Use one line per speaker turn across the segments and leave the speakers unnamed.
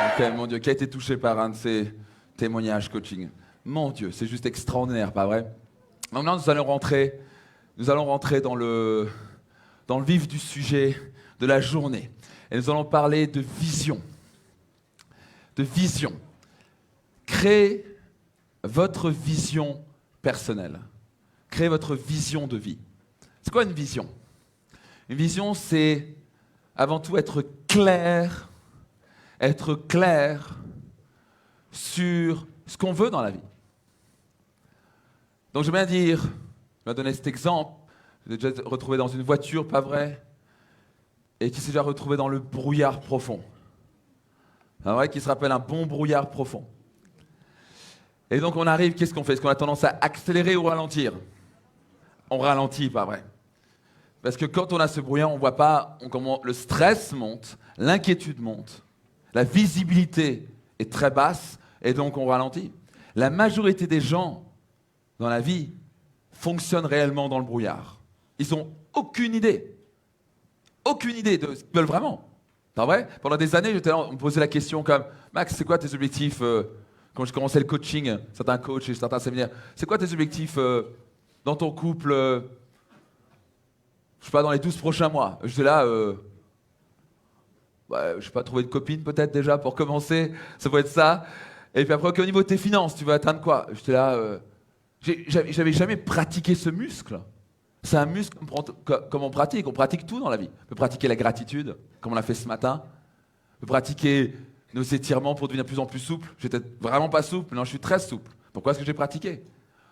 Ok, mon Dieu, qui a été touché par un de ces témoignages coaching? Mon Dieu, c'est juste extraordinaire, pas vrai? Maintenant, nous allons rentrer dans le vif du sujet de la journée. Et nous allons parler de vision. De vision. Créez votre vision personnelle. Créez votre vision de vie. C'est quoi une vision? Une vision, c'est avant tout être clair sur ce qu'on veut dans la vie. Donc je vais bien dire, je vais donner cet exemple, je l'ai déjà retrouvé dans une voiture, pas vrai, et qui s'est déjà retrouvé dans le brouillard profond. C'est vrai, qui se rappelle un bon brouillard profond. Et donc on arrive, qu'est-ce qu'on fait? Est-ce qu'on a tendance à accélérer ou ralentir? On ralentit, pas vrai. Parce que quand on a ce brouillard, on ne voit pas comment le stress monte, l'inquiétude monte, la visibilité est très basse, et donc on ralentit. La majorité des gens dans la vie fonctionnent réellement dans le brouillard. Ils n'ont aucune idée de ce qu'ils veulent vraiment. C'est vrai? Pendant des années, j'étais là, on me posait la question comme « Max, c'est quoi tes objectifs quand je commençais le coaching, certains coachs et certains séminaires, c'est quoi tes objectifs dans ton couple je sais pas, dans les 12 prochains mois. J'étais là, je sais pas, trouver une copine peut-être déjà pour commencer, ça peut être ça. Et puis après, au niveau de tes finances, tu vas atteindre quoi? J'étais là, j'avais jamais pratiqué ce muscle. C'est un muscle comme on pratique tout dans la vie. On peut pratiquer la gratitude, comme on l'a fait ce matin. On peut pratiquer nos étirements pour devenir de plus en plus souple. J'étais vraiment pas souple, maintenant je suis très souple. Pourquoi est-ce que j'ai pratiqué?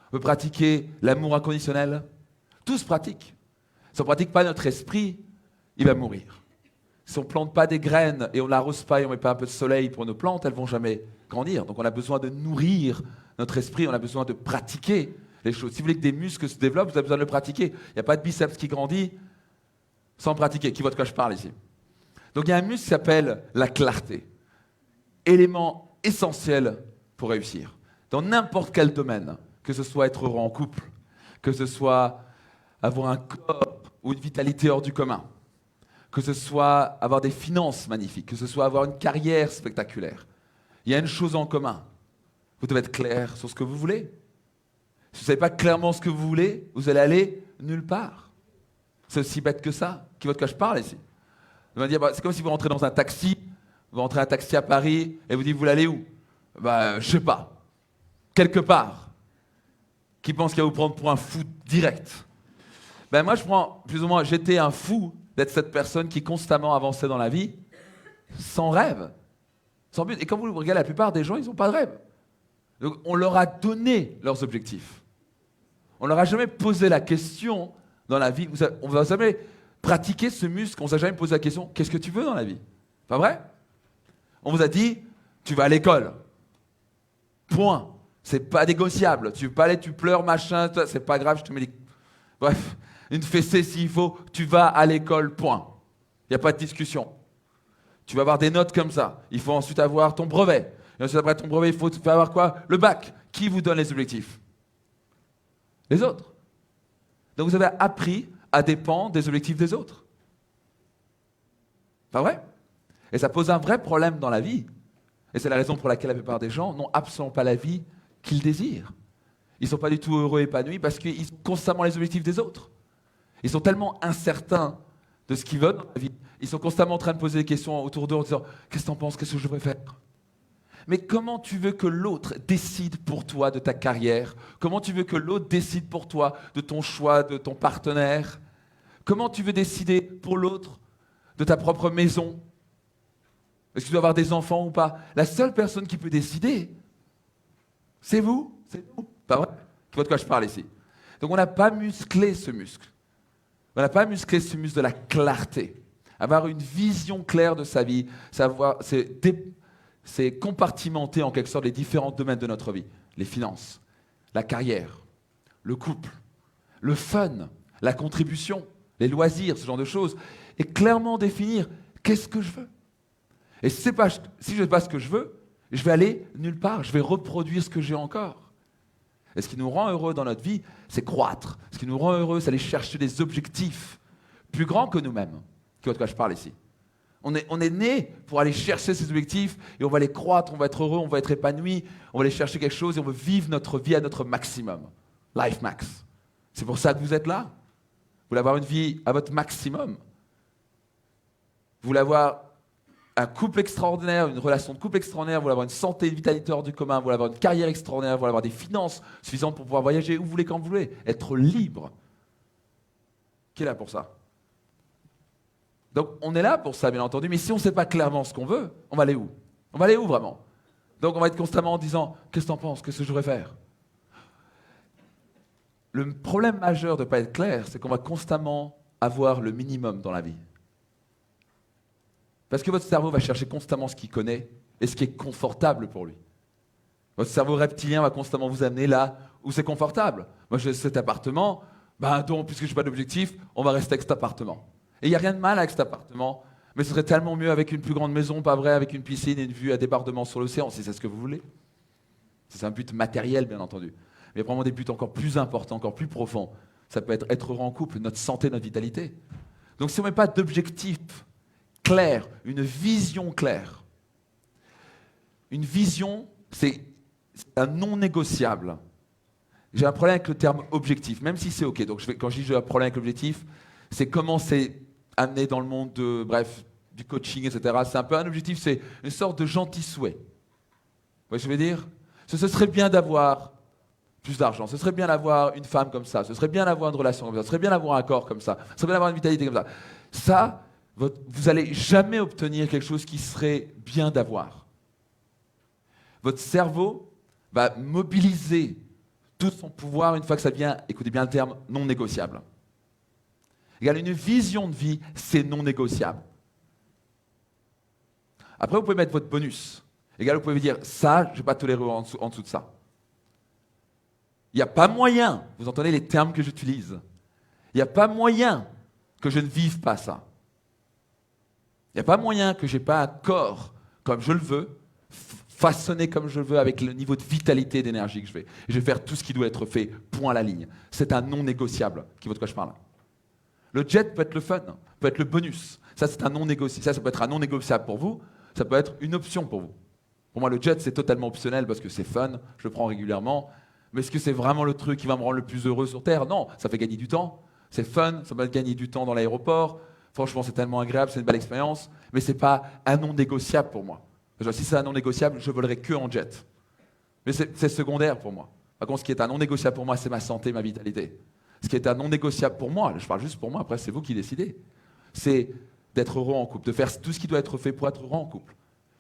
On peut pratiquer l'amour inconditionnel. Tout se pratique. Si on ne pratique pas notre esprit, il va mourir. Si on ne plante pas des graines et on n'arrose pas et on ne met pas un peu de soleil pour nos plantes, elles ne vont jamais grandir. Donc on a besoin de nourrir notre esprit, on a besoin de pratiquer les choses. Si vous voulez que des muscles se développent, vous avez besoin de le pratiquer. Il n'y a pas de biceps qui grandit sans pratiquer. Qui voit de quoi je parle ici? Donc il y a un muscle qui s'appelle la clarté. Élément essentiel pour réussir. Dans n'importe quel domaine, que ce soit être heureux en couple, que ce soit avoir un corps ou une vitalité hors du commun, que ce soit avoir des finances magnifiques, que ce soit avoir une carrière spectaculaire. Il y a une chose en commun. Vous devez être clair sur ce que vous voulez. Si vous ne savez pas clairement ce que vous voulez, vous allez aller nulle part. C'est aussi bête que ça. Qui voit de quoi je parle ici? Vous allez dire, c'est comme si vous rentrez dans un taxi, vous rentrez dans un taxi à Paris et vous dites, vous voulez aller où? Je sais pas. Quelque part. Qui pense qu'il va vous prendre pour un fou direct? Moi, je prends plus ou moins, j'étais un fou d'être cette personne qui constamment avançait dans la vie sans rêve, sans but. Et quand vous regardez la plupart des gens, ils n'ont pas de rêve. Donc, on leur a donné leurs objectifs. On leur a jamais posé la question dans la vie. On ne va jamais pratiquer ce muscle. On ne vous a jamais posé la question, qu'est-ce que tu veux dans la vie? Pas vrai? On vous a dit, tu vas à l'école. Point. C'est pas négociable. Tu veux pas aller, tu pleures, machin, c'est pas grave, je te mets les... Bref. Une fessée s'il faut, tu vas à l'école, point. Il n'y a pas de discussion. Tu vas avoir des notes comme ça. Il faut ensuite avoir ton brevet. Et ensuite, après ton brevet, il faut avoir quoi? Le bac. Qui vous donne les objectifs? Les autres. Donc vous avez appris à dépendre des objectifs des autres. Pas vrai? Et ça pose un vrai problème dans la vie. Et c'est la raison pour laquelle la plupart des gens n'ont absolument pas la vie qu'ils désirent. Ils ne sont pas du tout heureux et épanouis parce qu'ils ont constamment les objectifs des autres. Ils sont tellement incertains de ce qu'ils veulent dans la vie. Ils sont constamment en train de poser des questions autour d'eux en disant « Qu'est-ce que tu en penses? Qu'est-ce que je devrais faire ?» Mais comment tu veux que l'autre décide pour toi de ta carrière? Comment tu veux que l'autre décide pour toi de ton choix, de ton partenaire? Comment tu veux décider pour l'autre de ta propre maison? Est-ce que tu dois avoir des enfants ou pas? La seule personne qui peut décider, c'est vous. C'est nous. Pas vrai? Tu vois de quoi je parle ici? Donc on n'a pas musclé ce muscle. On n'a pas musclé ce muscle de la clarté. Avoir une vision claire de sa vie, savoir, c'est compartimenter en quelque sorte les différents domaines de notre vie. Les finances, la carrière, le couple, le fun, la contribution, les loisirs, ce genre de choses. Et clairement définir qu'est-ce que je veux. Et si je ne sais pas ce que je veux, je vais aller nulle part. Je vais reproduire ce que j'ai encore. Et ce qui nous rend heureux dans notre vie, c'est croître. Ce qui nous rend heureux, c'est aller chercher des objectifs plus grands que nous-mêmes. Tu vois de quoi je parle ici? On est né pour aller chercher ces objectifs et on va les croître, on va être heureux, on va être épanoui, on va aller chercher quelque chose et on veut vivre notre vie à notre maximum. Life max. C'est pour ça que vous êtes là. Vous voulez avoir une vie à votre maximum. Vous voulez avoir un couple extraordinaire, une relation de couple extraordinaire, vous voulez avoir une santé, une vitalité hors du commun, vous voulez avoir une carrière extraordinaire, vous voulez avoir des finances suffisantes pour pouvoir voyager où vous voulez, quand vous voulez, être libre. Qui est là pour ça? Donc on est là pour ça, bien entendu, mais si on ne sait pas clairement ce qu'on veut, on va aller où? On va aller où vraiment? Donc on va être constamment en disant « Qu'est-ce que t'en penses? Qu'est-ce que je devrais faire ?» Le problème majeur de ne pas être clair, c'est qu'on va constamment avoir le minimum dans la vie. Parce que votre cerveau va chercher constamment ce qu'il connaît et ce qui est confortable pour lui. Votre cerveau reptilien va constamment vous amener là où c'est confortable. Moi j'ai cet appartement, donc puisque je n'ai pas d'objectif, on va rester avec cet appartement. Et il n'y a rien de mal avec cet appartement, mais ce serait tellement mieux avec une plus grande maison, pas vrai, avec une piscine et une vue à débordement sur l'océan, si c'est ce que vous voulez. C'est un but matériel, bien entendu. Mais vraiment des buts encore plus importants, encore plus profonds. Ça peut être heureux en couple, notre santé, notre vitalité. Donc si on ne met pas d'objectif clair, une vision claire, une vision, c'est un non négociable. J'ai un problème avec le terme objectif, même si c'est OK. Donc quand je dis j'ai un problème avec l'objectif, c'est comment c'est amené dans le monde du coaching, etc. C'est un peu un objectif, c'est une sorte de gentil souhait. Vous voyez ce que je veux dire? Ce serait bien d'avoir plus d'argent, ce serait bien d'avoir une femme comme ça, ce serait bien d'avoir une relation comme ça, ce serait bien d'avoir un corps comme ça, ce serait bien d'avoir une vitalité comme ça. Ça, vous n'allez jamais obtenir quelque chose qui serait bien d'avoir. Votre cerveau va mobiliser tout son pouvoir une fois que ça devient, écoutez bien le terme, non négociable. Une vision de vie, c'est non négociable. Après, vous pouvez mettre votre bonus. Vous pouvez dire, ça, je ne vais pas tolérer en dessous de ça. Il n'y a pas moyen, vous entendez les termes que j'utilise, il n'y a pas moyen que je ne vive pas ça. Il n'y a pas moyen que je n'ai pas un corps comme je le veux, façonné comme je le veux, avec le niveau de vitalité et d'énergie que je vais. Je vais faire tout ce qui doit être fait, point à la ligne. C'est un non négociable, qui vaut de quoi je parle. Le jet peut être le fun, peut être le bonus. Ça, c'est un non négociable. Ça peut être un non négociable pour vous, ça peut être une option pour vous. Pour moi, le jet, c'est totalement optionnel parce que c'est fun, je le prends régulièrement. Mais est-ce que c'est vraiment le truc qui va me rendre le plus heureux sur Terre? Non, ça fait gagner du temps. C'est fun, ça va gagner du temps dans l'aéroport. Franchement, c'est tellement agréable, c'est une belle expérience. Mais ce n'est pas un non négociable pour moi. Genre, si c'est un non négociable, je volerai que en jet. Mais c'est secondaire pour moi. Par contre, ce qui est un non négociable pour moi, c'est ma santé, ma vitalité. Ce qui est un non négociable pour moi, je parle juste pour moi, après c'est vous qui décidez, c'est d'être heureux en couple, de faire tout ce qui doit être fait pour être heureux en couple.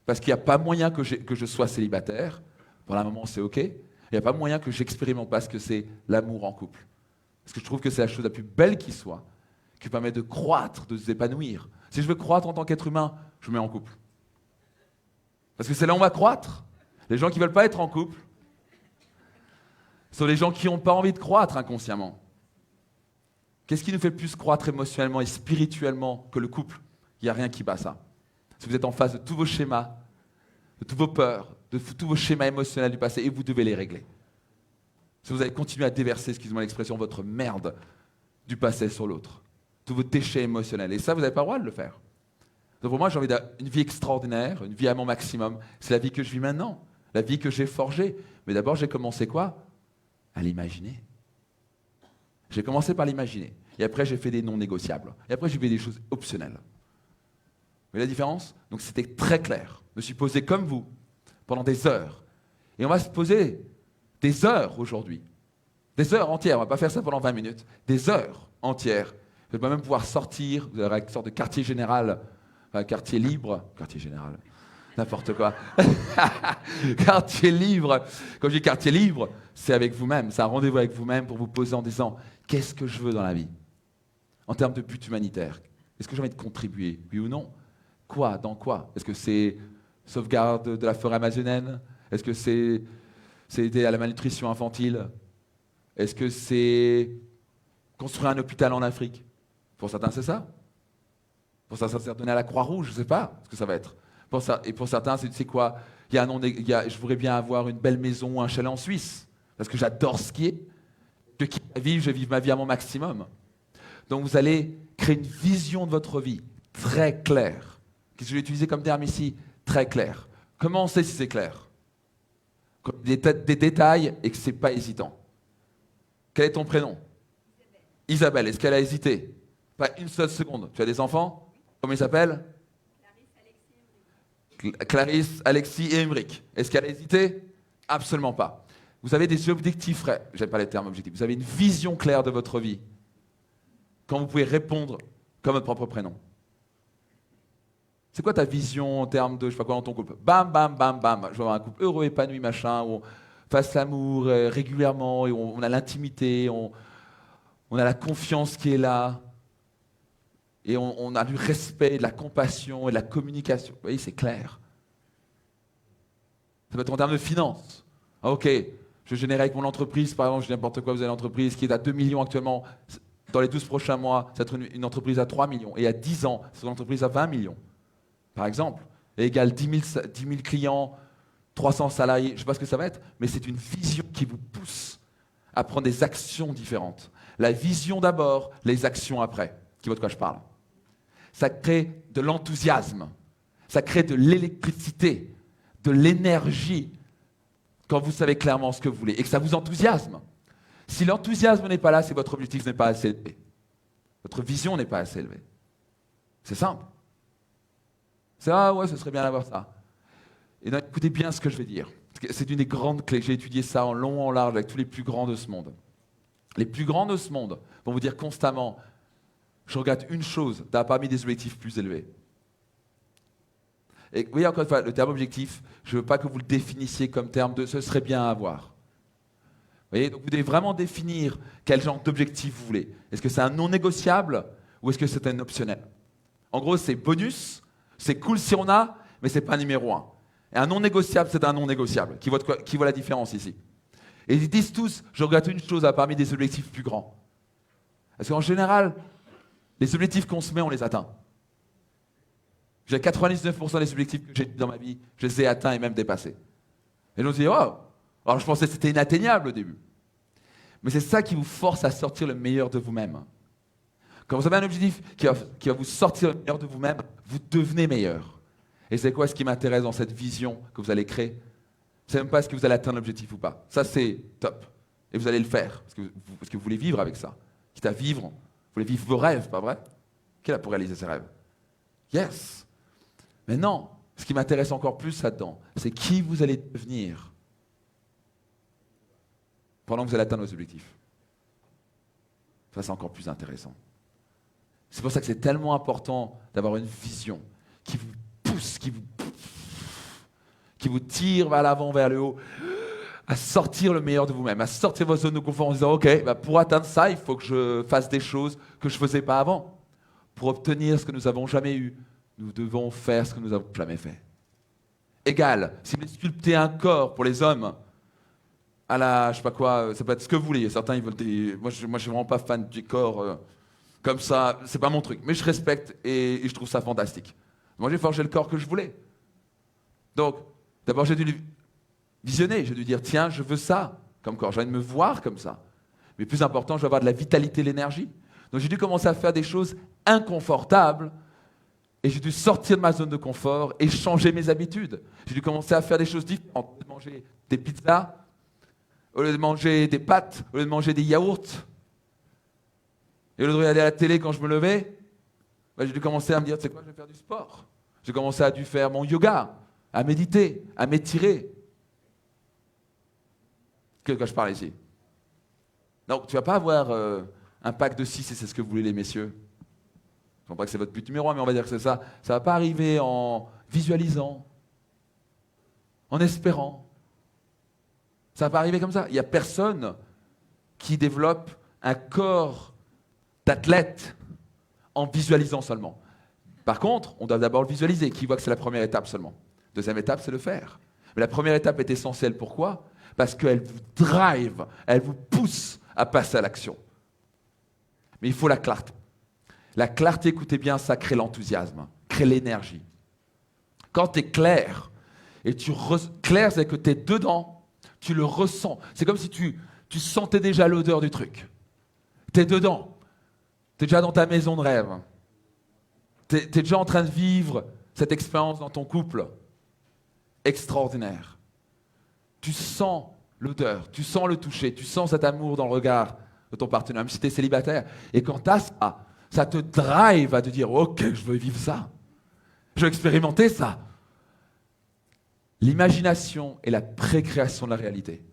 Parce qu'il n'y a pas moyen que je sois célibataire, pour le moment c'est OK, il n'y a pas moyen que j'expérimente pas ce que c'est l'amour en couple. Parce que je trouve que c'est la chose la plus belle qui soit, qui permet de croître, de s'épanouir. Si je veux croître en tant qu'être humain, je me mets en couple. Parce que c'est là où on va croître. Les gens qui ne veulent pas être en couple sont les gens qui n'ont pas envie de croître inconsciemment. Qu'est-ce qui nous fait plus croître émotionnellement et spirituellement que le couple? Il n'y a rien qui bat ça. Si vous êtes en face de tous vos schémas, de toutes vos peurs, de tous vos schémas émotionnels du passé, et vous devez les régler. Si vous allez continuer à déverser, excusez-moi l'expression, votre merde du passé sur l'autre, tous vos déchets émotionnels, et ça, vous n'avez pas le droit de le faire. Donc pour moi, j'ai envie d'une vie extraordinaire, une vie à mon maximum. C'est la vie que je vis maintenant, la vie que j'ai forgée. Mais d'abord, j'ai commencé quoi? À l'imaginer. J'ai commencé par l'imaginer. Et après, j'ai fait des non négociables. Et après, j'ai fait des choses optionnelles. Vous voyez la différence? Donc, c'était très clair. Je me suis posé comme vous pendant des heures. Et on va se poser des heures aujourd'hui. Des heures entières. On ne va pas faire ça pendant 20 minutes. Des heures entières. Je vais même pouvoir sortir. Vous aurez une sorte de quartier général. Enfin, quartier libre. Quartier général. N'importe quoi. Quartier libre. Quand je dis quartier libre, c'est avec vous-même. C'est un rendez-vous avec vous-même pour vous poser en disant qu'est-ce que je veux dans la vie? En termes de but humanitaire. Est-ce que j'ai envie de contribuer? Oui ou non? Quoi? Dans quoi? Est-ce que c'est sauvegarde de la forêt amazonienne? Est-ce que c'est aider à la malnutrition infantile? Est-ce que c'est construire un hôpital en Afrique? Pour certains, c'est ça. Pour certains, c'est donner à la Croix-Rouge. Je ne sais pas ce que ça va être. Et pour certains, c'est quoi? Je voudrais bien avoir une belle maison ou un chalet en Suisse, parce que j'adore skier. Je vis ma vie à mon maximum. Donc vous allez créer une vision de votre vie très claire, Qu'est-ce que je vais utiliser comme terme ici? Très clair. Comment on sait si c'est clair? Des détails et que c'est pas hésitant. Quel est ton prénom? Isabelle. Est-ce qu'elle a hésité? Pas une seule seconde. Tu as des enfants? Comment ils s'appellent? Clarisse, Alexis et Émeric. Est-ce qu'elle a hésité? Absolument pas. Vous avez des objectifs, j'aime pas les termes objectifs, vous avez une vision claire de votre vie quand vous pouvez répondre comme votre propre prénom. C'est quoi ta vision en termes de, je sais pas quoi, dans ton couple? Bam, bam, bam, bam. Je veux avoir un couple heureux, épanoui, machin, où on fasse l'amour régulièrement, et on a l'intimité, on a la confiance qui est là, et on a du respect, de la compassion et de la communication. Vous voyez, c'est clair. Ça peut être en termes de finances. Ah, ok, je génère avec mon entreprise, par exemple, je dis n'importe quoi, vous avez une entreprise qui est à 2 millions actuellement, dans les 12 prochains mois, ça va être une entreprise à 3 millions, et à 10 ans, c'est une entreprise à 20 millions, par exemple, et égale 10 000 clients, 300 salariés, je ne sais pas ce que ça va être, mais c'est une vision qui vous pousse à prendre des actions différentes. La vision d'abord, les actions après. Qui voit de quoi je parle? Ça crée de l'enthousiasme, ça crée de l'électricité, de l'énergie, quand vous savez clairement ce que vous voulez et que ça vous enthousiasme. Si l'enthousiasme n'est pas là, c'est que votre objectif n'est pas assez élevé. Votre vision n'est pas assez élevée. C'est simple. C'est ah ouais, ce serait bien d'avoir ça. Et donc, écoutez bien ce que je vais dire. C'est une des grandes clés. J'ai étudié ça en long, en large, avec tous les plus grands de ce monde. Les plus grands de ce monde vont vous dire constamment, je regarde une chose, tu n'as pas mis des objectifs plus élevés. Et vous voyez, encore une fois, le terme objectif, je ne veux pas que vous le définissiez comme terme de ce serait bien à avoir. Vous voyez, donc vous devez vraiment définir quel genre d'objectif vous voulez. Est-ce que c'est un non négociable ou est-ce que c'est un optionnel? En gros, c'est bonus, c'est cool si on a, mais ce n'est pas numéro un. Et un non négociable, c'est un non négociable. Qui voit la différence ici? Et ils disent tous, je regarde une chose parmi des objectifs plus grands. Parce qu'en général, les objectifs qu'on se met, on les atteint. J'ai 99% des objectifs que j'ai dans ma vie, je les ai atteints et même dépassés. Et on se dit, oh, alors je pensais que c'était inatteignable au début. Mais c'est ça qui vous force à sortir le meilleur de vous-même. Quand vous avez un objectif qui va vous sortir le meilleur de vous-même, vous devenez meilleur. Et c'est quoi ce qui m'intéresse dans cette vision que vous allez créer? C'est même pas est-ce que vous allez atteindre l'objectif ou pas. Ça, c'est top. Et vous allez le faire, parce que vous voulez vivre avec ça. Quitte à vivre, vous voulez vivre vos rêves, pas vrai? Qui est là pour réaliser ses rêves? Yes. Mais non, ce qui m'intéresse encore plus là-dedans, c'est qui vous allez devenir pendant que vous allez atteindre vos objectifs. Ça, c'est encore plus intéressant. C'est pour ça que c'est tellement important d'avoir une vision qui vous pousse, qui vous tire vers l'avant, vers le haut, à sortir le meilleur de vous-même, à sortir de votre zone de confort en disant « Ok, pour atteindre ça, il faut que je fasse des choses que je ne faisais pas avant. Pour obtenir ce que nous n'avons jamais eu, nous devons faire ce que nous n'avons jamais fait. » Égal, si vous voulez sculpter un corps pour les hommes, à la, je sais pas quoi, ça peut être ce que vous voulez. Certains, ils veulent des... Moi, je suis vraiment pas fan du corps comme ça. C'est pas mon truc. Mais je respecte et je trouve ça fantastique. Moi, j'ai forgé le corps que je voulais. Donc, d'abord, j'ai dû visionner. J'ai dû dire, tiens, je veux ça comme corps. J'ai envie de me voir comme ça. Mais plus important, je veux avoir de la vitalité, l'énergie. Donc, j'ai dû commencer à faire des choses inconfortables. Et j'ai dû sortir de ma zone de confort et changer mes habitudes. J'ai dû commencer à faire des choses différentes. Au lieu de manger des pizzas, au lieu de manger des pâtes, au lieu de manger des yaourts, et au lieu de regarder à la télé quand je me levais, j'ai dû commencer à me dire, tu sais quoi, je vais faire du sport. J'ai commencé à faire mon yoga, à méditer, à m'étirer. De quoi je parle ici? Donc, tu ne vas pas avoir un pack de 6 et c'est ce que vous voulez les messieurs. Je ne pense pas que c'est votre but numéro 1, mais on va dire que c'est ça. Ça ne va pas arriver en visualisant, en espérant. Ça ne va pas arriver comme ça. Il n'y a personne qui développe un corps d'athlète en visualisant seulement. Par contre, on doit d'abord le visualiser. Qui voit que c'est la première étape seulement? Deuxième étape, c'est le faire. Mais la première étape est essentielle. Pourquoi? Parce qu'elle vous drive, elle vous pousse à passer à l'action. Mais il faut la clarté. La clarté, écoutez bien, ça crée l'enthousiasme, crée l'énergie. Quand tu es clair, et clair, c'est que tu es dedans, tu le ressens. C'est comme si tu sentais déjà l'odeur du truc. Tu es dedans. Tu es déjà dans ta maison de rêve. Tu es déjà en train de vivre cette expérience dans ton couple, extraordinaire. Tu sens l'odeur, tu sens le toucher, tu sens cet amour dans le regard de ton partenaire, même si tu es célibataire. Et quand tu as ça, ça te drive à te dire « Ok, je veux vivre ça. Je veux expérimenter ça. » L'imagination est la précréation de la réalité,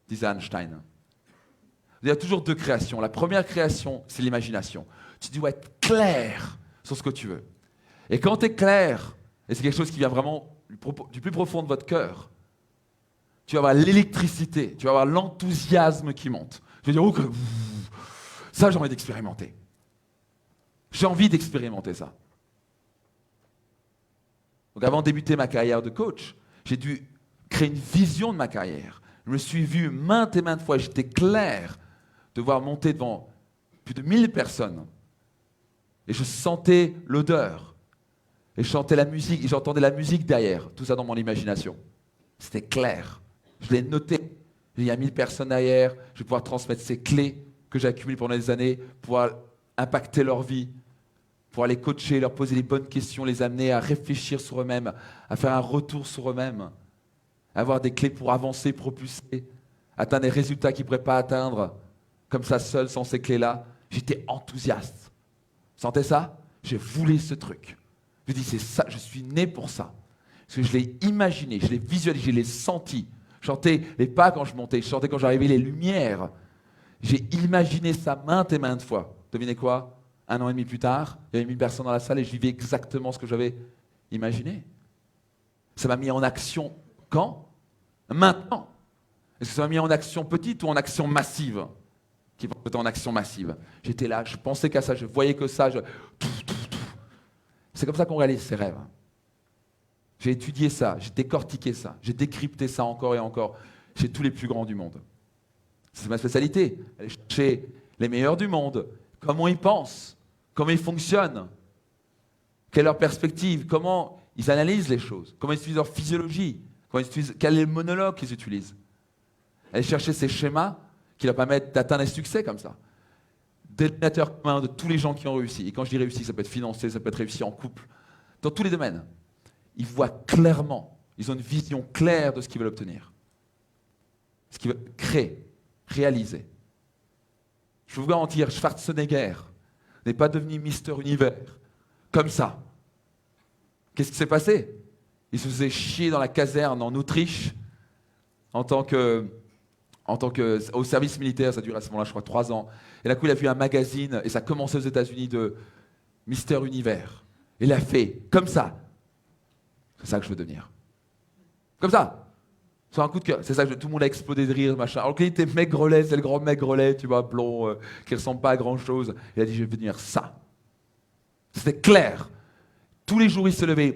disait Einstein. Il y a toujours deux créations. La première création, c'est l'imagination. Tu dois être clair sur ce que tu veux. Et quand tu es clair, et c'est quelque chose qui vient vraiment du plus profond de votre cœur, tu vas avoir l'électricité, tu vas avoir l'enthousiasme qui monte. Je vais dire, ok, ça j'ai envie d'expérimenter. J'ai envie d'expérimenter ça. Donc avant de débuter ma carrière de coach, j'ai dû créer une vision de ma carrière. Je me suis vu maintes et maintes fois, j'étais clair de voir monter devant plus de 1000 personnes. Et je sentais l'odeur. Et je chantais la musique, et j'entendais la musique derrière. Tout ça dans mon imagination. C'était clair. Je l'ai noté. Il y a 1000 personnes derrière. Je vais pouvoir transmettre ces clés que j'ai accumulées pendant des années, pouvoir impacter leur vie, pouvoir les coacher, leur poser les bonnes questions, les amener à réfléchir sur eux-mêmes, à faire un retour sur eux-mêmes, avoir des clés pour avancer, propulser, atteindre des résultats qu'ils ne pourraient pas atteindre comme ça seul, sans ces clés-là. J'étais enthousiaste. Vous sentez ça? Je voulais ce truc. Je dis, c'est ça, je suis né pour ça. Parce que je l'ai imaginé, je l'ai visualisé, je l'ai senti. Je chantais les pas quand je montais, je chantais quand j'arrivais les lumières. J'ai imaginé ça maintes et maintes fois. Devinez quoi? 1 an et demi plus tard, il y avait 1000 personnes dans la salle et je vivais exactement ce que j'avais imaginé. Ça m'a mis en action quand? Maintenant. Est-ce que ça m'a mis en action petite ou en action massive? Qui était en action massive. J'étais là, je pensais qu'à ça, je voyais que ça. C'est comme ça qu'on réalise ses rêves. J'ai étudié ça, j'ai décortiqué ça, j'ai décrypté ça encore et encore chez tous les plus grands du monde. C'est ma spécialité, aller chercher les meilleurs du monde, comment ils pensent, comment ils fonctionnent, quelle est leur perspective, comment ils analysent les choses, comment ils utilisent leur physiologie, quel est le monologue qu'ils utilisent. Aller chercher ces schémas qui leur permettent d'atteindre des succès comme ça. Dénominateur commun de tous les gens qui ont réussi. Et quand je dis réussi, ça peut être financé, ça peut être réussi en couple, dans tous les domaines. Ils voient clairement, ils ont une vision claire de ce qu'ils veulent obtenir, ce qu'ils veulent créer, réaliser. Je peux vous garantir, Schwarzenegger n'est pas devenu Mister Univers comme ça. Qu'est-ce qui s'est passé? Il se faisait chier dans la caserne en Autriche au service militaire, ça durait à ce moment-là, je crois, 3 ans. Et là, il a vu un magazine, et ça commençait aux États-Unis, de Mister Univers. Et il a fait, comme ça. C'est ça que je veux devenir. Comme ça. Sur un coup de cœur. C'est ça que tout le monde a explosé de rire, machin. Alors qu'il était maigrelet, c'est le grand maigrelet, tu vois, blond, qui ne ressemble pas à grand-chose. Il a dit, je vais devenir ça. C'était clair. Tous les jours, il se levait.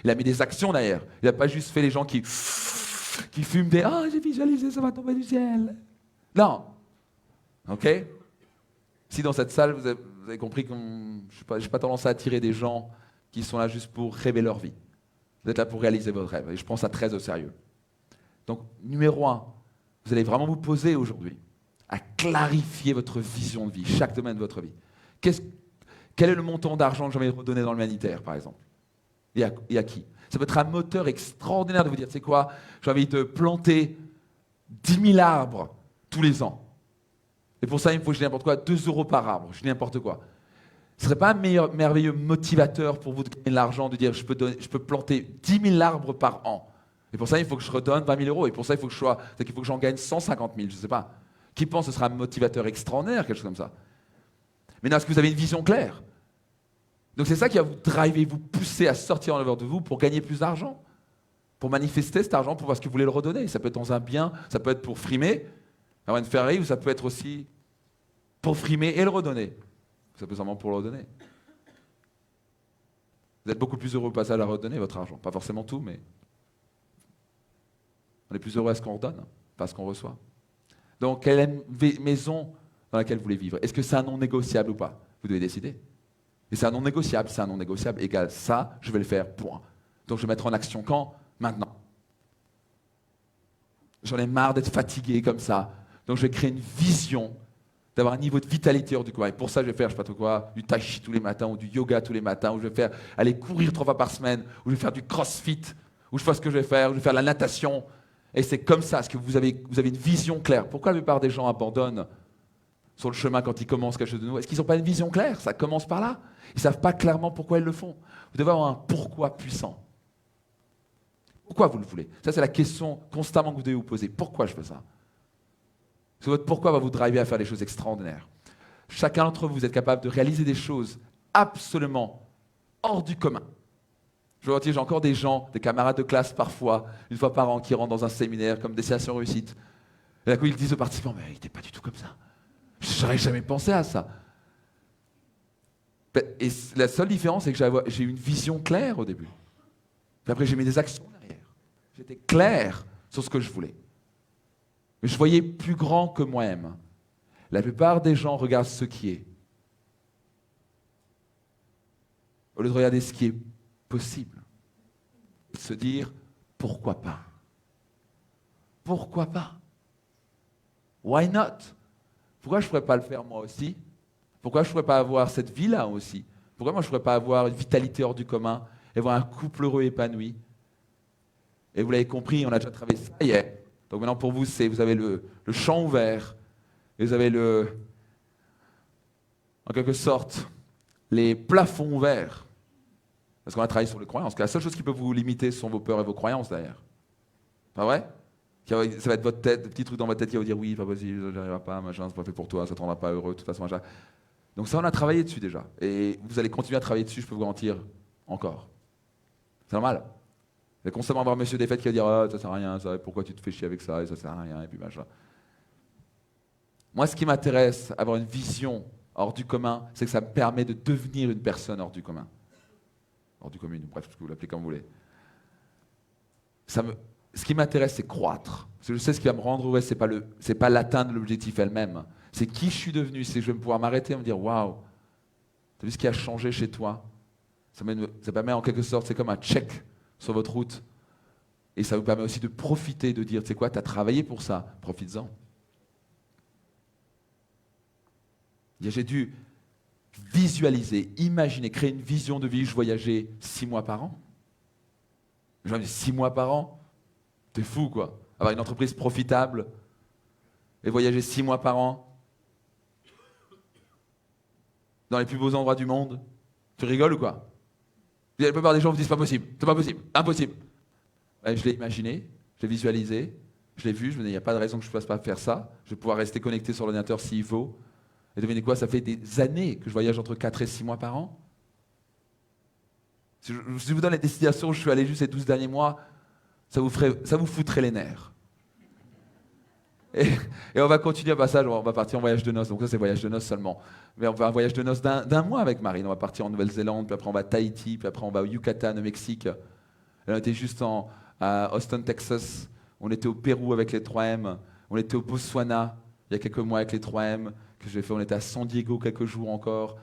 Il a mis des actions derrière. Il n'a pas juste fait les gens qui fument des « Ah, j'ai visualisé, ça va tomber du ciel ». Non. OK? Si dans cette salle, vous avez compris que je n'ai pas tendance à attirer des gens qui sont là juste pour rêver leur vie. Vous êtes là pour réaliser votre rêve. Et je prends ça très au sérieux. Donc, numéro 1, vous allez vraiment vous poser aujourd'hui à clarifier votre vision de vie, chaque domaine de votre vie. Quel est le montant d'argent que j'ai envie de redonner dans l'humanitaire, par exemple? Et à qui? Ça peut être un moteur extraordinaire de vous dire, c'est quoi? J'ai envie de planter 10 000 arbres tous les ans. Et pour ça, il me faut que je dise n'importe quoi, 2 € par arbre, je dis n'importe quoi. Ce ne serait pas un merveilleux motivateur pour vous de gagner de l'argent, de dire je peux planter 10 000 arbres par an. Et pour ça, il faut que je redonne 20 000 €. Et pour ça, il faut que j'en gagne 150 000, je ne sais pas. Qui pense que ce sera un motivateur extraordinaire, quelque chose comme ça? Mais non, est-ce que vous avez une vision claire? Donc c'est ça qui va vous driver, vous pousser à sortir en dehors de vous pour gagner plus d'argent, pour manifester cet argent, pour voir ce que vous voulez le redonner. Ça peut être dans un bien, ça peut être pour frimer, avoir une Ferrari, ou ça peut être aussi pour frimer et le redonner. Ça peut seulement pour le redonner. Vous êtes beaucoup plus heureux au passage à redonner votre argent. Pas forcément tout, mais on est plus heureux à ce qu'on redonne, pas à ce qu'on reçoit. Donc, quelle est la maison dans laquelle vous voulez vivre? Est-ce que c'est un non négociable ou pas? Vous devez décider. Et c'est un non négociable égale ça, je vais le faire, point. Donc je vais mettre en action quand? Maintenant. J'en ai marre d'être fatigué comme ça. Donc je vais créer une vision d'avoir un niveau de vitalité hors du commun. Et pour ça, je vais faire, je sais pas trop quoi, du tai chi tous les matins, ou du yoga tous les matins, ou je vais faire aller courir 3 fois par semaine, ou je vais faire du crossfit, ou je sais pas ce que je vais faire, ou je vais faire de la natation. Et c'est comme ça, parce que vous avez une vision claire. Pourquoi la plupart des gens abandonnent sur le chemin quand ils commencent quelque chose de nouveau? Est-ce qu'ils n'ont pas une vision claire? Ça commence par là. Ils ne savent pas clairement pourquoi ils le font. Vous devez avoir un pourquoi puissant. Pourquoi vous le voulez? Ça, c'est la question constamment que vous devez vous poser. Pourquoi je fais ça? Parce que votre pourquoi va vous driver à faire des choses extraordinaires. Chacun d'entre vous, vous êtes capable de réaliser des choses absolument hors du commun. Je vous dis, j'ai encore des gens, des camarades de classe parfois, une fois par an, qui rentrent dans un séminaire comme Destination Réussite. Et d'un coup, ils disent aux participants, mais il n'était pas du tout comme ça. Je n'aurais jamais pensé à ça. Et la seule différence, c'est que j'ai eu une vision claire au début. Puis après, j'ai mis des actions derrière. J'étais clair sur ce que je voulais. Mais je voyais plus grand que moi-même. La plupart des gens regardent ce qui est, au lieu de regarder ce qui est possible. Et de se dire, pourquoi pas? Pourquoi pas? Why not? Pourquoi je ne pourrais pas le faire moi aussi? Pourquoi je ne pourrais pas avoir cette vie-là aussi? Pourquoi moi je ne pourrais pas avoir une vitalité hors du commun et avoir un couple heureux épanoui? Et vous l'avez compris, on a déjà travaillé ça hier. Donc maintenant pour vous, vous avez le champ ouvert, et vous avez en quelque sorte, les plafonds ouverts. Parce qu'on a travaillé sur les croyances. Que la seule chose qui peut vous limiter, ce sont vos peurs et vos croyances derrière. Pas vrai? Ça va être votre tête, des petits trucs dans votre tête qui va vous dire oui, pas possible, ça n'arrivera pas, machin, c'est pas fait pour toi, ça ne te rendra pas heureux, de toute façon, machin. Donc ça, on a travaillé dessus déjà. Et vous allez continuer à travailler dessus, je peux vous garantir, encore. C'est normal. Vous allez constamment avoir monsieur Défaite qui va dire ah, ça sert à rien, ça, pourquoi tu te fais chier avec ça, et ça sert à rien, et puis machin. Moi, ce qui m'intéresse, avoir une vision hors du commun, c'est que ça me permet de devenir une personne hors du commun. Hors du commun, bref, vous l'appelez comme vous voulez. Ce qui m'intéresse, c'est croître. Parce que je sais ce qui va me rendre heureux, c'est pas l'atteinte de l'objectif elle-même. C'est qui je suis devenu. C'est que je vais pouvoir m'arrêter et me dire waouh, t'as vu ce qui a changé chez toi? Ça permet en quelque sorte, c'est comme un check sur votre route. Et ça vous permet aussi de profiter, de dire, tu sais quoi, tu as travaillé pour ça, profites-en. J'ai dû visualiser, imaginer, créer une vision de vie. Je voyageais 6 mois par an. Je me dis 6 mois par an, t'es fou quoi. Avoir une entreprise profitable et voyager 6 mois par an dans les plus beaux endroits du monde. Tu rigoles ou quoi? La plupart des gens vous disent c'est pas possible, impossible. Ouais, je l'ai imaginé, je l'ai visualisé, je l'ai vu, je me dis il n'y a pas de raison que je ne puisse pas faire ça. Je vais pouvoir rester connecté sur l'ordinateur s'il faut. Et devinez quoi, ça fait des années que je voyage entre 4 et 6 mois par an. Si je vous donne les destinations où je suis allé juste ces 12 derniers mois, ça vous foutrait les nerfs. Et on va continuer à passage, on va partir en voyage de noces, donc ça c'est voyage de noces seulement. Mais on va un voyage de noces d'un mois avec Marine, on va partir en Nouvelle-Zélande, puis après on va à Tahiti, puis après on va au Yucatan, au Mexique. Là, on était juste à Austin, Texas, on était au Pérou avec les 3M, on était au Botswana il y a quelques mois avec les 3M, que j'ai fait, on était à San Diego quelques jours encore.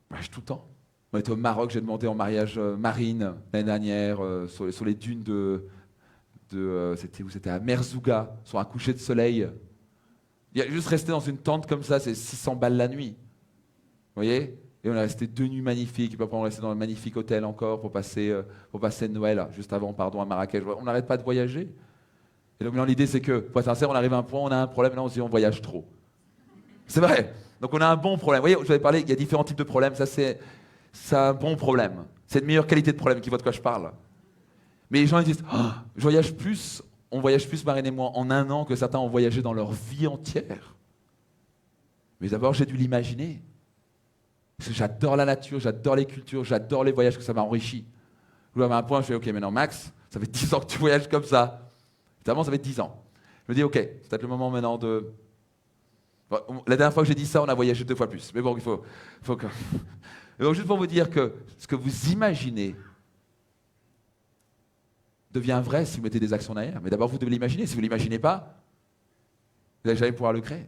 Voyage tout le temps. On était au Maroc, j'ai demandé en mariage Marine l'année dernière, sur les dunes c'était à Merzouga, sur un coucher de soleil. Il y a juste resté dans une tente comme ça, c'est 600 balles la nuit. Vous voyez? Et on est resté 2 nuits magnifiques, et puis après on est resté dans un magnifique hôtel encore pour passer Noël, juste avant, à Marrakech. On n'arrête pas de voyager. Et donc l'idée c'est que, pour être sincère, on arrive à un point, on a un problème, là on se dit on voyage trop. C'est vrai. Donc on a un bon problème. Vous voyez, je vous avais parlé, il y a différents types de problèmes, ça c'est un bon problème. C'est une meilleure qualité de problème qui voit de quoi je parle. Mais les gens ils disent, oh, on voyage plus Marine et moi en un an que certains ont voyagé dans leur vie entière. Mais d'abord j'ai dû l'imaginer. Parce que j'adore la nature, j'adore les cultures, j'adore les voyages, que ça m'a enrichi. Je à un point, je fais, ok, maintenant Max, ça fait 10 ans que tu voyages comme ça. Avant, ça fait 10 ans. Je me dis, ok, c'est peut-être le moment maintenant de... Bon, la dernière fois que j'ai dit ça, on a voyagé 2 fois plus. Mais bon, il faut que... Et donc, juste pour vous dire que ce que vous imaginez devient vrai si vous mettez des actions derrière. Mais d'abord, vous devez l'imaginer. Si vous ne l'imaginez pas, vous n'allez jamais pouvoir le créer.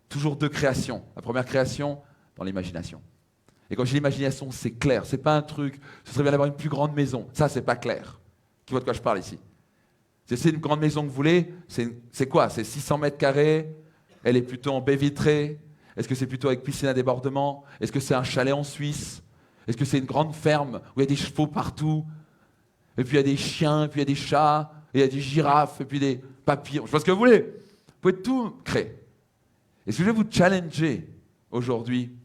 Toujours 2 créations. La première création, dans l'imagination. Et quand je dis l'imagination, c'est clair. C'est pas un truc, ce serait bien d'avoir une plus grande maison. Ça, c'est pas clair. Qui voit de quoi je parle ici? Si c'est une grande maison que vous voulez, c'est quoi? C'est 600 mètres carrés, Elle est plutôt en baie vitrée? Est-ce que c'est plutôt avec piscine à débordement? Est-ce que c'est un chalet en Suisse? Est-ce que c'est une grande ferme où il y a des chevaux partout? Et puis il y a des chiens, et puis il y a des chats, et il y a des girafes, et puis des papillons. Je sais pas ce que vous voulez. Vous pouvez tout créer. Et ce que je vais vous challenger aujourd'hui,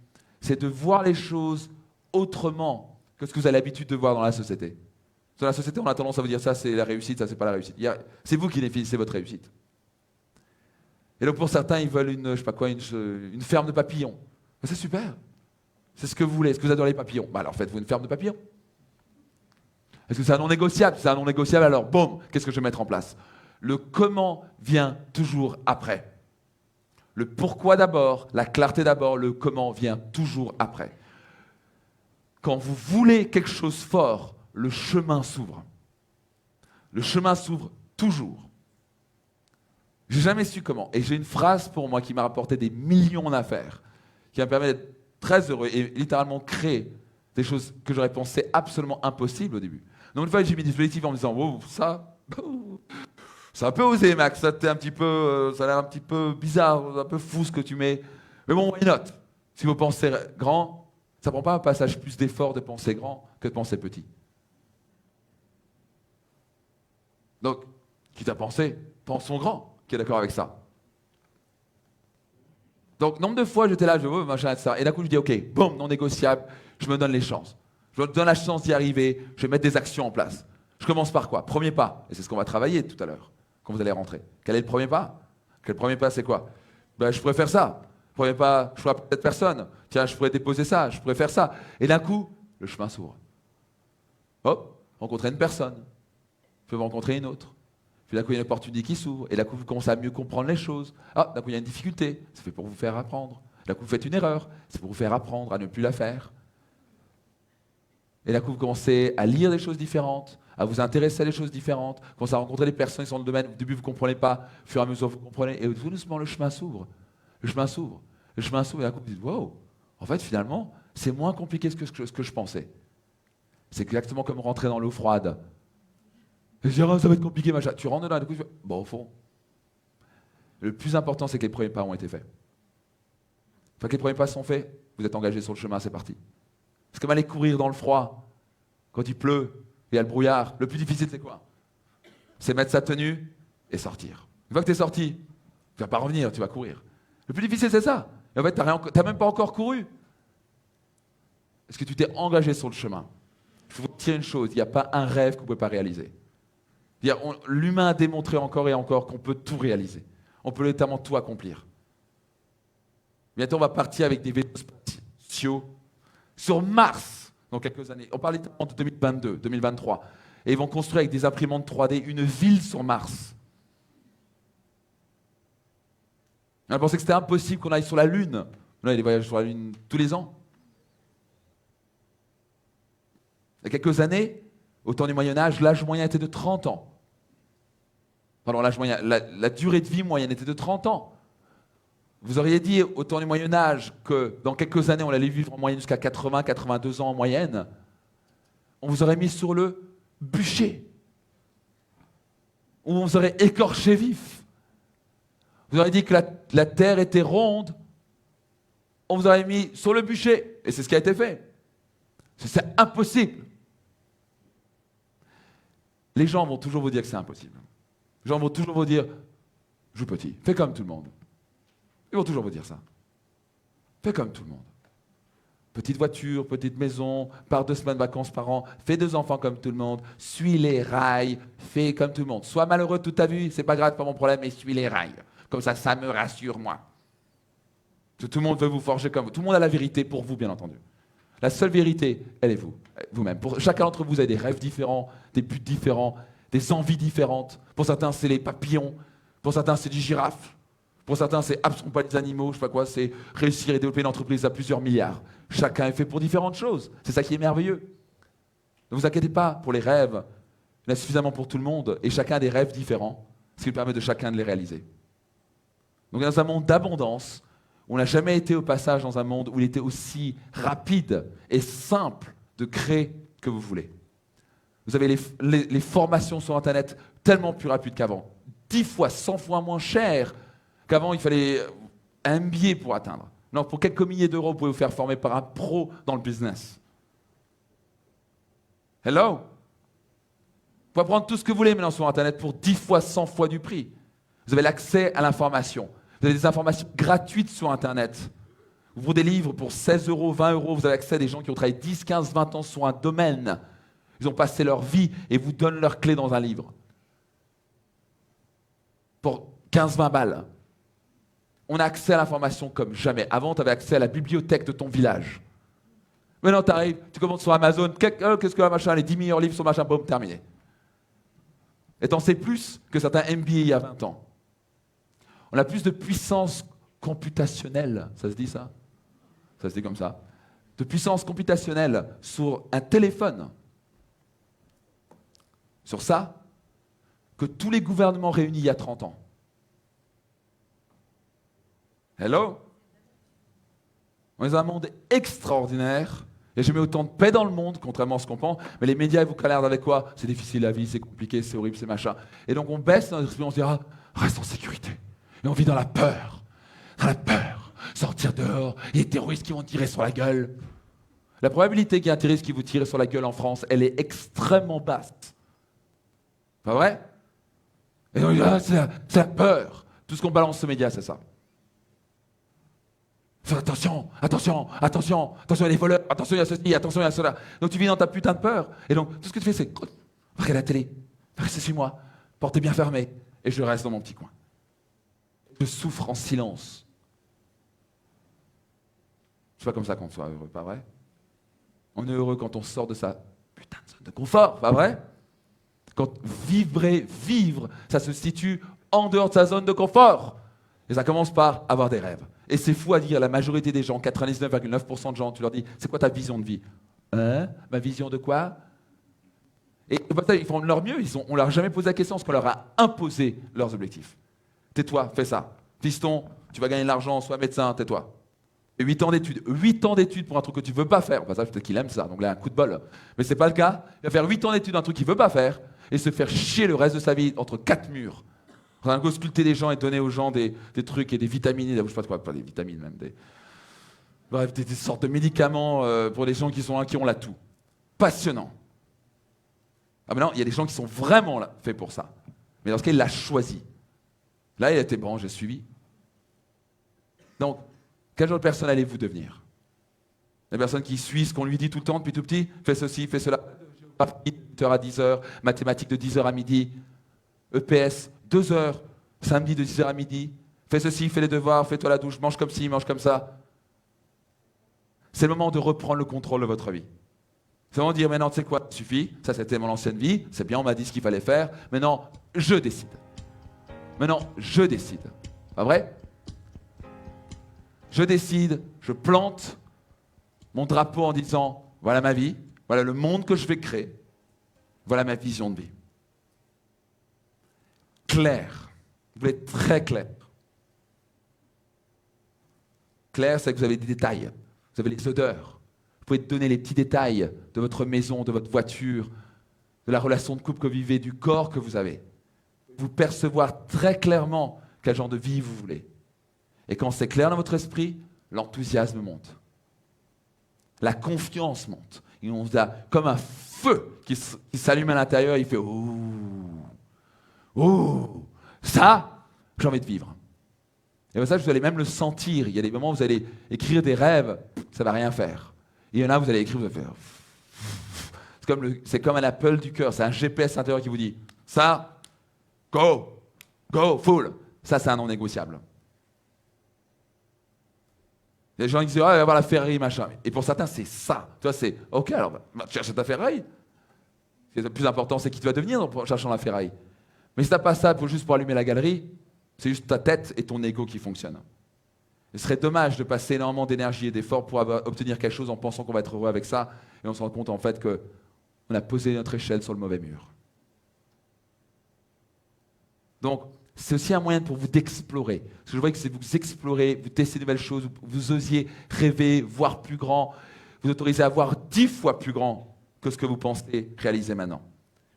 c'est de voir les choses autrement que ce que vous avez l'habitude de voir dans la société. Dans la société, on a tendance à vous dire ça, c'est la réussite, ça, c'est pas la réussite. C'est vous qui définissez votre réussite. Et donc pour certains, ils veulent je sais pas quoi, une ferme de papillons. Ben, c'est super. C'est ce que vous voulez. Est-ce que vous adorez les papillons? Alors faites-vous une ferme de papillons. Est-ce que c'est un non négociable? Si c'est un non négociable, alors boum, qu'est-ce que je vais mettre en place? Le comment vient toujours après. Le pourquoi d'abord, la clarté d'abord, le comment vient toujours après. Quand vous voulez quelque chose fort, le chemin s'ouvre. Le chemin s'ouvre toujours. J'ai jamais su comment. Et j'ai une phrase pour moi qui m'a rapporté des millions d'affaires, qui m'a permis d'être très heureux et littéralement créer des choses que j'aurais pensé absolument impossibles au début. Donc une fois, j'ai mis des dispositifs en me disant, wow, ça, c'est un peu osé, Max, ça, ça a l'air un petit peu bizarre, un peu fou ce que tu mets. Mais bon, why not? Si vous pensez grand, ça ne prend pas un passage plus d'effort de penser grand que de penser petit. Donc, quitte à penser, pensons grand. Qui est d'accord avec ça? Donc, nombre de fois, j'étais là, je veux machin, etc. Et d'un coup, je dis, OK, boum, non négociable, je me donne les chances. Je me donne la chance d'y arriver, je vais mettre des actions en place. Je commence par quoi? Premier pas, et c'est ce qu'on va travailler tout à l'heure, quand vous allez rentrer. Quel est le premier pas? Le premier pas, c'est quoi? Ben, je pourrais faire ça. Premier pas, je pourrais appeler cette personne. Tiens, je pourrais déposer ça, je pourrais faire ça. Et d'un coup, le chemin s'ouvre. Hop, rencontrer une personne. Je peux rencontrer une autre. Puis d'un coup, il y a une opportunité qui s'ouvre. Et d'un coup, vous commencez à mieux comprendre les choses. Ah, d'un coup, il y a une difficulté. C'est fait pour vous faire apprendre. D'un coup, vous faites une erreur. C'est pour vous faire apprendre à ne plus la faire. Et d'un coup, vous commencez à lire des choses différentes, à vous intéresser à des choses différentes, vous commencez à rencontrer des personnes qui sont dans le domaine. Au début, vous ne comprenez pas. Au fur et à mesure, vous comprenez. Et tout doucement, le chemin s'ouvre. Le chemin s'ouvre. Le chemin s'ouvre. Et d'un coup, vous dites, wow, en fait, finalement, c'est moins compliqué que ce que je pensais. C'est exactement comme rentrer dans l'eau froide. Et je dis, ah, ça va être compliqué, machin. Tu rentres dedans, et du coup, tu fais, bon, au fond, le plus important, c'est que les premiers pas ont été faits. Une fois que les premiers pas sont faits, vous êtes engagé sur le chemin, c'est parti. Parce que aller courir dans le froid, quand il pleut, et il y a le brouillard, le plus difficile, c'est quoi? C'est mettre sa tenue et sortir. Une fois que tu es sorti, tu ne vas pas revenir, tu vas courir. Le plus difficile, c'est ça. Et en fait, tu n'as même pas encore couru. Est-ce que tu t'es engagé sur le chemin? Il faut vous dire une chose, il n'y a pas un rêve que vous ne pouvez pas réaliser. L'humain a démontré encore et encore qu'on peut tout réaliser. On peut littéralement tout accomplir. Bientôt, on va partir avec des vaisseaux spatiaux sur Mars dans quelques années. On parle littéralement de 2022, 2023. Et ils vont construire avec des imprimantes 3D une ville sur Mars. On a pensé que c'était impossible qu'on aille sur la Lune. Là, il y a des voyages sur la Lune tous les ans. Il y a quelques années, au temps du Moyen-Âge, l'âge moyen était de 30 ans. Pardon, l'âge moyen, la durée de vie moyenne était de 30 ans. Vous auriez dit au temps du Moyen-Âge que dans quelques années, on allait vivre en moyenne jusqu'à 80, 82 ans en moyenne. On vous aurait mis sur le bûcher. Ou on vous aurait écorché vif. Vous auriez dit que la terre était ronde. On vous aurait mis sur le bûcher. Et c'est ce qui a été fait. C'est impossible. Les gens vont toujours vous dire que c'est impossible. Les gens vont toujours vous dire, joue petit, fais comme tout le monde. Ils vont toujours vous dire ça. Fais comme tout le monde. Petite voiture, petite maison, pars 2 semaines de vacances par an, fais 2 enfants comme tout le monde, suis les rails, fais comme tout le monde. Sois malheureux toute ta vie, c'est pas grave, pas mon problème, mais suis les rails. Comme ça me rassure, moi. Tout le monde veut vous forger comme vous. Tout le monde a la vérité pour vous, bien entendu. La seule vérité, elle est vous, vous-même. Pour chacun d'entre vous, vous avez des rêves différents, des buts différents, des envies différentes. Pour certains, c'est les papillons. Pour certains, c'est des girafes. Pour certains, c'est absent pas les animaux, je sais pas quoi, c'est réussir et développer une entreprise à plusieurs milliards. Chacun est fait pour différentes choses. C'est ça qui est merveilleux. Ne vous inquiétez pas pour les rêves. Il y en a suffisamment pour tout le monde et chacun a des rêves différents, ce qui permet de chacun de les réaliser. Donc dans un monde d'abondance, on n'a jamais été au passage dans un monde où il était aussi rapide et simple de créer que vous voulez. Vous avez les formations sur Internet tellement plus rapides qu'avant. 10 fois, 100 fois moins cher qu'avant. Il fallait un MBA pour atteindre. Non, pour quelques milliers d'euros, vous pouvez vous faire former par un pro dans le business. Hello? Vous pouvez prendre tout ce que vous voulez maintenant sur Internet pour 10 fois, 100 fois du prix. Vous avez l'accès à l'information. Vous avez des informations gratuites sur Internet. Vous ouvrez des livres pour 16 euros, 20 euros. Vous avez accès à des gens qui ont travaillé 10, 15, 20 ans sur un domaine. Ils ont passé leur vie et vous donnent leurs clés dans un livre. Pour 15, 20 balles. On a accès à l'information comme jamais. Avant, tu avais accès à la bibliothèque de ton village. Maintenant, tu arrives, tu commandes sur Amazon, qu'est-ce que la machin, les 10 meilleurs livres sur machin, boum, terminé. Et t'en sais plus que certains MBA il y a 20 ans. On a plus de puissance computationnelle, ça se dit ça? Ça se dit comme ça. De puissance computationnelle sur un téléphone. Sur ça, que tous les gouvernements réunis il y a 30 ans. Hello? On est dans un monde extraordinaire. Il n'y a jamais autant de paix dans le monde, contrairement à ce qu'on pense. Mais les médias, ils vous calèrent avec quoi? C'est difficile la vie, c'est compliqué, c'est horrible, c'est machin. Et donc on baisse notre esprit, on se dira, reste en sécurité. Et on vit dans la peur. Dans la peur. Sortir dehors, il y a des terroristes qui vont tirer sur la gueule. La probabilité qu'il y ait un terroriste qui vous tire sur la gueule en France, elle est extrêmement basse. Pas vrai? Et donc, c'est la peur. Tout ce qu'on balance aux médias, c'est ça. Attention, attention, attention, attention, il y a les voleurs, attention, il y a ceci, attention, il y a cela. Donc tu vis dans ta putain de peur. Et donc tout ce que tu fais, c'est regarder la télé, restez chez moi, portez bien fermé, et je reste dans mon petit coin. Je souffre en silence. C'est pas comme ça qu'on soit heureux, pas vrai? On est heureux quand on sort de sa putain de zone de confort, pas vrai? Quand vivre, ça se situe en dehors de sa zone de confort. Et ça commence par avoir des rêves. Et c'est fou à dire, la majorité des gens, 99,9% de gens, tu leur dis, c'est quoi ta vision de vie? Hein? Ma vision de quoi? Et ils font de leur mieux, on leur a jamais posé la question, parce qu'on leur a imposé leurs objectifs. Tais-toi, fais ça. Fiston, tu vas gagner de l'argent, sois médecin, tais-toi. Et 8 ans d'études. 8 ans d'études pour un truc que tu ne veux pas faire. Enfin, ça, peut-être qu'il aime ça, donc là, un coup de bol. Mais ce n'est pas le cas. Il va faire 8 ans d'études, un truc qu'il ne veut pas faire, et se faire chier le reste de sa vie entre 4 murs. On a ausculter des gens et donner aux gens des trucs et des vitamines, je sais pas quoi, pas des vitamines même, bref, des sortes de médicaments pour les gens qui ont là tout. Passionnant. Ah mais non, il y a des gens qui sont vraiment là, faits pour ça. Mais dans ce cas, il l'a choisi. Là, il a été bon, j'ai suivi. Donc, quel genre de personne allez-vous devenir? La personne qui suit ce qu'on lui dit tout le temps depuis tout petit, fais ceci, fais cela, géographie, 8h à 10h, mathématiques de 10h à midi, EPS, 2 heures, samedi de 10h à midi, fais ceci, fais les devoirs, fais-toi la douche, mange comme ci, mange comme ça. C'est le moment de reprendre le contrôle de votre vie. C'est le moment de dire, maintenant, tu sais quoi, ça suffit, ça c'était mon ancienne vie, c'est bien, on m'a dit ce qu'il fallait faire, maintenant, je décide. Maintenant, je décide. Pas vrai? Je décide, je plante mon drapeau en disant, voilà ma vie, voilà le monde que je vais créer, voilà ma vision de vie. Clair. Vous voulez être très clair. Clair, c'est que vous avez des détails. Vous avez les odeurs. Vous pouvez donner les petits détails de votre maison, de votre voiture, de la relation de couple que vous vivez, du corps que vous avez. Vous percevoir très clairement quel genre de vie vous voulez. Et quand c'est clair dans votre esprit, l'enthousiasme monte. La confiance monte. Et on a comme un feu qui s'allume à l'intérieur, il fait « Ouh ». Oh, ça, j'ai envie de vivre. Et ça, vous allez même le sentir. Il y a des moments où vous allez écrire des rêves, ça ne va rien faire. Et il y en a, vous allez écrire, vous allez faire. C'est comme un appel du cœur, c'est un GPS intérieur qui vous dit, ça, go, full. Ça, c'est un non négociable. Les gens qui disent, ah, il va y avoir la Ferrari, machin. Et pour certains, c'est ça. Tu vois, c'est, ok, alors, cherche ta Ferrari. Le plus important, c'est qui tu vas devenir en cherchant la Ferrari. Mais si tu n'as pas ça juste pour allumer la galerie, c'est juste ta tête et ton ego qui fonctionnent. Ce serait dommage de passer énormément d'énergie et d'efforts pour obtenir quelque chose en pensant qu'on va être heureux avec ça, et on se rend compte en fait qu'on a posé notre échelle sur le mauvais mur. Donc, c'est aussi un moyen pour vous d'explorer. Parce que je vois que c'est vous explorez, vous testez de nouvelles choses, vous osiez rêver, voir plus grand, vous autorisez à voir 10 fois plus grand que ce que vous pensez réaliser maintenant.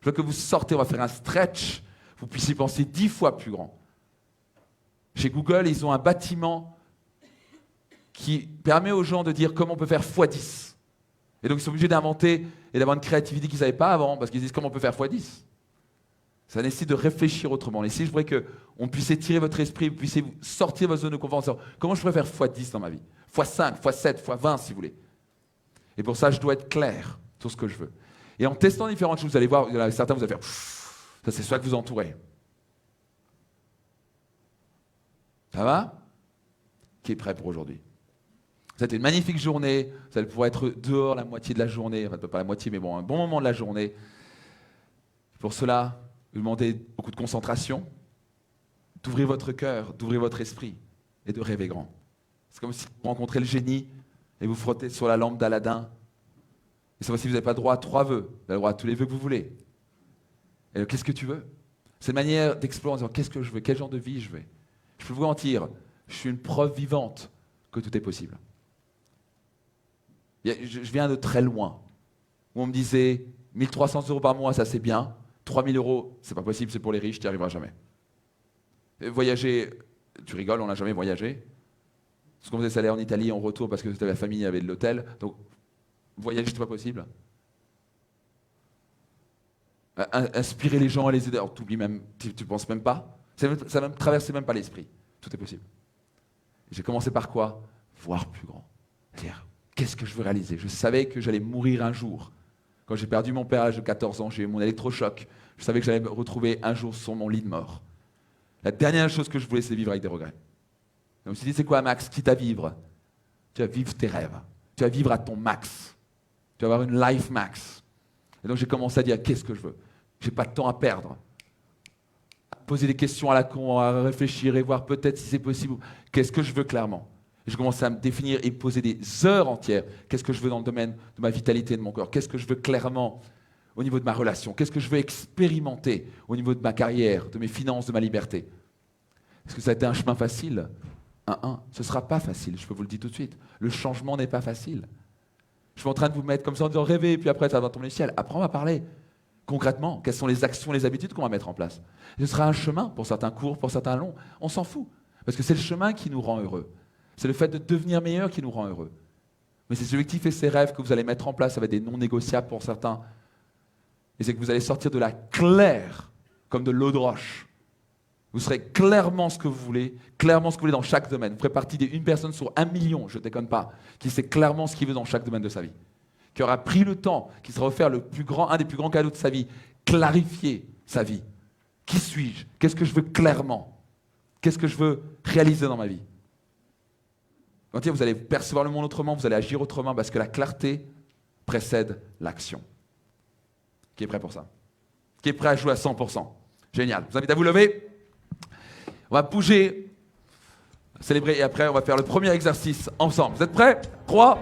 Je veux que vous sortez, on va faire un stretch, vous puissiez penser 10 fois plus grand. Chez Google, ils ont un bâtiment qui permet aux gens de dire comment on peut faire x10. Et donc ils sont obligés d'inventer et d'avoir une créativité qu'ils n'avaient pas avant, parce qu'ils disent comment on peut faire x10. Ça nécessite de réfléchir autrement. Et si je voudrais qu'on puisse étirer votre esprit, vous puissiez sortir de votre zone de confort, comment je pourrais faire x10 dans ma vie, x5, x7, x20 si vous voulez. Et pour ça, je dois être clair sur ce que je veux. Et en testant différentes choses, vous allez voir, il y en a certains, vous allez faire, ça c'est ça que vous entourez. Ça va? Qui est prêt pour aujourd'hui? C'était une magnifique journée, vous allez pouvoir être dehors la moitié de la journée, enfin pas la moitié, mais bon, un bon moment de la journée. Pour cela, vous demandez beaucoup de concentration, d'ouvrir votre cœur, d'ouvrir votre esprit et de rêver grand. C'est comme si vous rencontrez le génie et vous frottez sur la lampe d'Aladin. Et cette fois-ci, vous n'avez pas droit à 3 vœux, vous avez droit à tous les vœux que vous voulez. Et alors, qu'est-ce que tu veux? C'est une manière d'explorer en disant qu'est-ce que je veux, quel genre de vie je veux. Je peux vous mentir, je suis une preuve vivante que tout est possible. Je viens de très loin, où on me disait 1 300 € par mois, ça c'est bien. 3 000 €, c'est pas possible, c'est pour les riches, tu n'y arriveras jamais. Et voyager, tu rigoles, on n'a jamais voyagé. Ce qu'on faisait, c'est aller en Italie en retour parce que c'était la famille, il y avait de l'hôtel. Donc, voyager, c'est pas possible. Inspirer les gens, les aider, alors t'oublies même, tu penses même pas. Ça ne me traversait même pas l'esprit. Tout est possible. J'ai commencé par quoi? Voir plus grand. Dire, qu'est-ce que je veux réaliser? Je savais que j'allais mourir un jour. Quand j'ai perdu mon père à l'âge de 14 ans, j'ai eu mon électrochoc. Je savais que j'allais me retrouver un jour sur mon lit de mort. La dernière chose que je voulais, c'est vivre avec des regrets. Je me suis dit, c'est quoi, Max? Quitte à vivre, tu vas vivre tes rêves. Tu vas vivre à ton max. Tu vas avoir une life max. Et donc j'ai commencé à dire, qu'est-ce que je veux? J'ai pas de temps à perdre. À poser des questions à la con, à réfléchir et voir peut-être si c'est possible. Qu'est-ce que je veux clairement? Et je commençais à me définir et me poser des heures entières. Qu'est-ce que je veux dans le domaine de ma vitalité et de mon corps? Qu'est-ce que je veux clairement au niveau de ma relation? Qu'est-ce que je veux expérimenter au niveau de ma carrière, de mes finances, de ma liberté? Est-ce que ça a été un chemin facile? Ce ne sera pas facile, je peux vous le dire tout de suite. Le changement n'est pas facile. Je suis en train de vous mettre comme ça en disant rêver, et puis après ça va tomber le ciel. Après on va parler concrètement. Quelles sont les actions, les habitudes qu'on va mettre en place? Ce sera un chemin, pour certains courts, pour certains longs. On s'en fout. Parce que c'est le chemin qui nous rend heureux. C'est le fait de devenir meilleur qui nous rend heureux. Mais ces objectifs et ces rêves que vous allez mettre en place avec des non négociables pour certains. Et c'est que vous allez sortir de là clair, comme de l'eau de roche. Vous serez clairement ce que vous voulez, clairement ce que vous voulez dans chaque domaine. Vous ferez partie d'une personne sur 1 million, je ne déconne pas, qui sait clairement ce qu'il veut dans chaque domaine de sa vie. Qui aura pris le temps, qui sera offert un des plus grands cadeaux de sa vie, clarifier sa vie. Qui suis-je? Qu'est-ce que je veux clairement? Qu'est-ce que je veux réaliser dans ma vie? Vous allez percevoir le monde autrement, vous allez agir autrement, parce que la clarté précède l'action. Qui est prêt pour ça? Qui est prêt à jouer à 100%? Génial. Je vous invite à vous lever. On va bouger, célébrer, et après on va faire le premier exercice ensemble. Vous êtes prêts? 3,